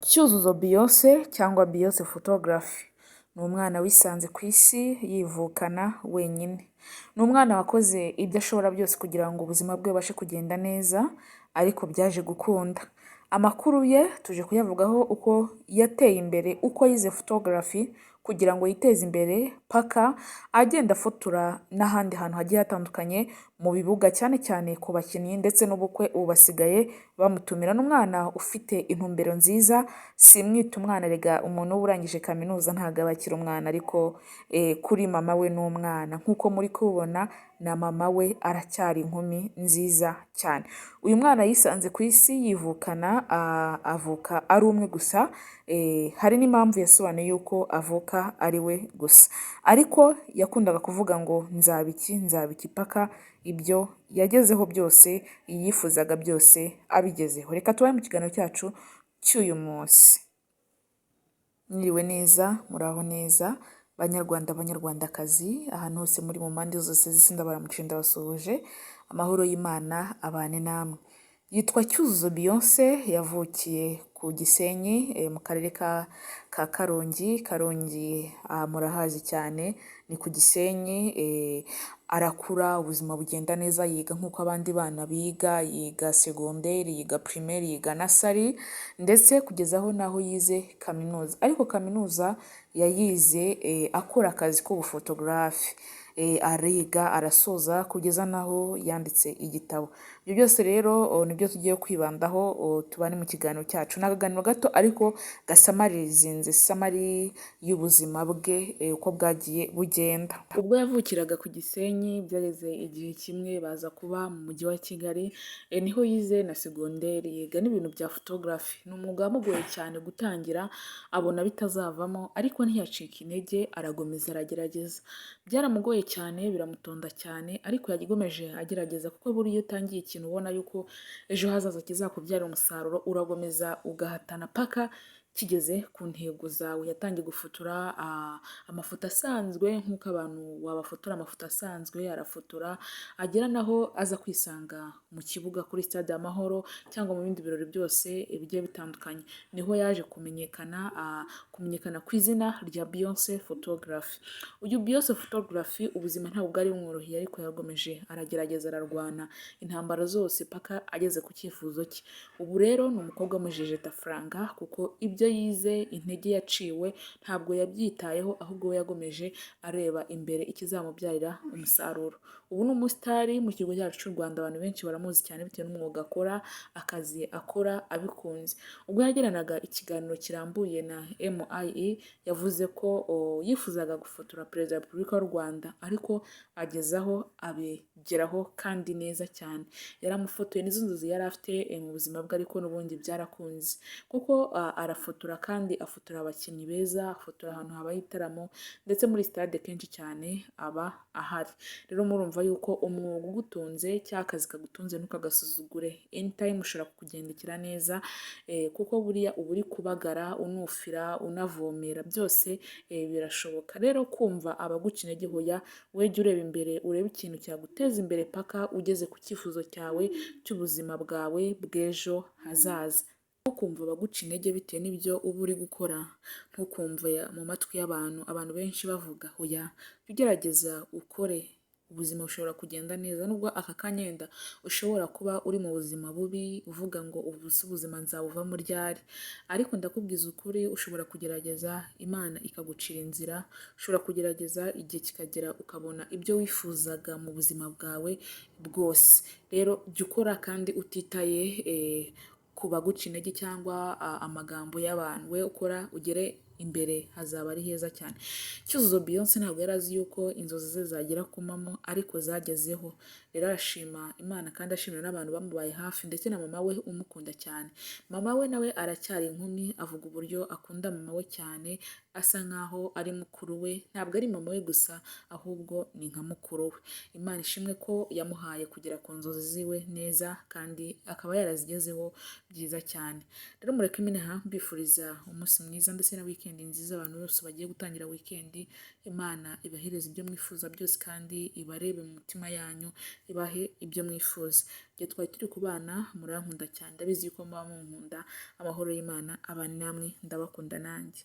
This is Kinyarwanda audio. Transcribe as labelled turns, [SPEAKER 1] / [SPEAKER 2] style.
[SPEAKER 1] Cyuzuzo Beyonce cyangwa Beyonce Photography ni umwana wisanze ku isi yivukana wenyine. Ni umwana wakoze ibyo ashobora byose kugira ngo ubuzima bwe bubashe kugenda neza, ariko byaje gukunda. Amakuru ye tuje kuyavugaho uko yateye imbere, uko yize photography kugira ngo yiteze imbere paka agenda afotora n'ahandi hantu hagiye hatandukanye mu bibuga, cyane cyane ku bakinnyi ndetse n'ubukwe ubu basigaye bamutumira. N'umwana ufite intumbero nziza, simwita umwana rega umuntu uba urangije kaminuza ntabwo aba akiri umwana, ariko kuri mama we n'umwana nk'uko muri kubibona na mama we aracyari inkumi nziza cyane. Uyu mwana yisanze ku isi yivukana, avuka ari umwe gusa, hari n'impamvu yasobanuye yuko avuka ari we gusa, ariko yakundaga kuvuga ngo nzaba iki paka ibyo yagezeho byose, yifuzaga byose abigezeho. Reka tubahe mu kiganiro cyacu cy'uyu munsi. Mwiriwe neza, muraho neza banyarwanda banyarwandakazi, ahantu hose muri mu mpande zose z'isi ndabaramukije ndabasuhuje, amahoro y'Imana abane namwe. Yitwa Cyuzuzo Beyonce, yavukiye ku Gisenyi mu karere ka Karongi. Murahazi cyane, ni ku Gisenyi. Arakura, ubuzima bugenda neza, yiga nk'uko abandi bana biga, yiga segonderi, yiga primaire, yiga nasari, ndetse kugeza aho naho yize kaminuza. Ariko kaminuza yayize akora akazi k'ubufotogarafe. Ariga arasoza kugeza naho yanditse igitabo. Ibyo byose rero nibyo tugiye kwibandaho tubane mu kiganiro cyacu. Ni akaganiro gato ariko gasamarizinze, samari y'ubuzima bwe uko bwagiye bugenda. Ubwo yavukiraga ku Gisenyi byageze igihe kimwe baza kuba mu mujyi wa Kigali, niho yize na segonderi, yiga n'ibintu bya photography. Ni umwuga wamugoye cyane gutangira, abona bitazavamo, ariko ntiyacika intege, arakomeza aragerageza. Byaramugoye cyane, biramutonda cyane, ariko yagigomeje agerageza, kuko buriya iyo utangiye ikintu ubona yuko ejo hazaza kizakubyarira umusaruro, urakomeza ugahatana paka kigeze ku ntego zawe. Yatangiye gufotora amafoto asanzwe nk'uko abantu wabafotora amafoto asanzwe, arafotora agera naho aza kwisanga mu kibuga kuri stade Amahoro cyangwa mu bindi birori byose bigiye bitandukanye. Niho yaje kumenyekana ku izina rya Beyonce Photography. Uyu Beyonce Photography ubuzima ntabwo bwari bumworoheye, ariko yaragomeje aragerageza, ararwana intambara zose paka ageze ku cyifuzo cye. Ubu rero ni umukobwa w'umujejeta faranga, kuko ibyo yize, intege yaciwe ntabwo yabyitayeho, ahubwo we yagomeje areba imbere ikizamubyarira umusaruro. Ubu ni umusitari mu kigo cyacu cy'u Rwanda, abantu benshi baramuzi cyane bitewe n'umwuga akora, akazi akora abikunze. Ubwo yagiranaga ikiganiro kirambuye na MIE, yavuze ko yifuzaga gufotora Perezida wa Repubulika y'u Rwanda, ariko agezaho abigeraho kandi neza cyane. Yaramufotoye, n'izo nzozi yari afite mu buzima bwe, ariko n'ubundi byarakunze, kuko arafotora kandi afotora abakinnyi beza, afotora ahantu habaye ibitaramo, ndetse muri stade kenshi cyane aba ahari. Rero murumva yuko umwuga ugutunze cyangwa akazi kagutunze ntukagasuzugure, anytime ushobora kukugendekera neza, kuko buriya uba uri kubagara, unufira, unavomera, byose birashoboka. Rero kumva abaguca intege, hoya we jya ureba imbere, urebe ikintu cyaguteza imbere paka ugeze ku cyifuzo cyawe cy'ubuzima bwawe bw'ejo hazaza. Ntukumva abaguca intege bitewe n'ibyo uba uri gukora, ntukumve mu matwi abantu benshi bavuga, hoya jya ugerageza ukore, ubuzima bushobora kugenda neza. Nubwo aka kanya wenda ushobora kuba uri mu buzima bubi, uvuga ngo ubu si ubuzima nzabuvamo ryari, ariko ndakubwiza ukuri, ushobora kugerageza Imana ikagucira inzira, ushobora kugerageza igihe kikagera ukabona ibyo wifuzaga mu buzima bwawe bwose. Rero jya ukora kandi utitaye ku baguca intege cyangwa amagambo y'abantu. We ukora ugere imbere, hazaba ari heza cyane. Cyuzuzo Beyonce ntabwo yari azi yuko inzozi ze zagera ku mamo, ariko zagezeho. Rero arashima Imana kandi ashimira n'abantu bamubaye hafi, ndetse na mama we umukunda cyane. Mama we nawe aracyari inkumi, avuga uburyo akunda mama we cyane, asa nkaho ari mukuru we. Ntabwo ari mama we gusa, ahubwo ni nka mukuru we. Imana ishimwe ko yamuhaye kugera ku nzozi ziwe neza, kandi akaba yarazigezeho byiza cyane. Rero mureke mbifuriza umunsi mwiza ndetse na weekend weekend nziza abantu bose bagiye gutangira weekend. Imana ibahereza ibyo mwifuza byose kandi ibarebe mu mitima yanyu, ibahe ibyo mwifuza. Igihe twari turi kubana murankunda cyane, ndabizi yuko muba munkunda. Amahoro y'Imana abane namwe, ndabakunda nanjye.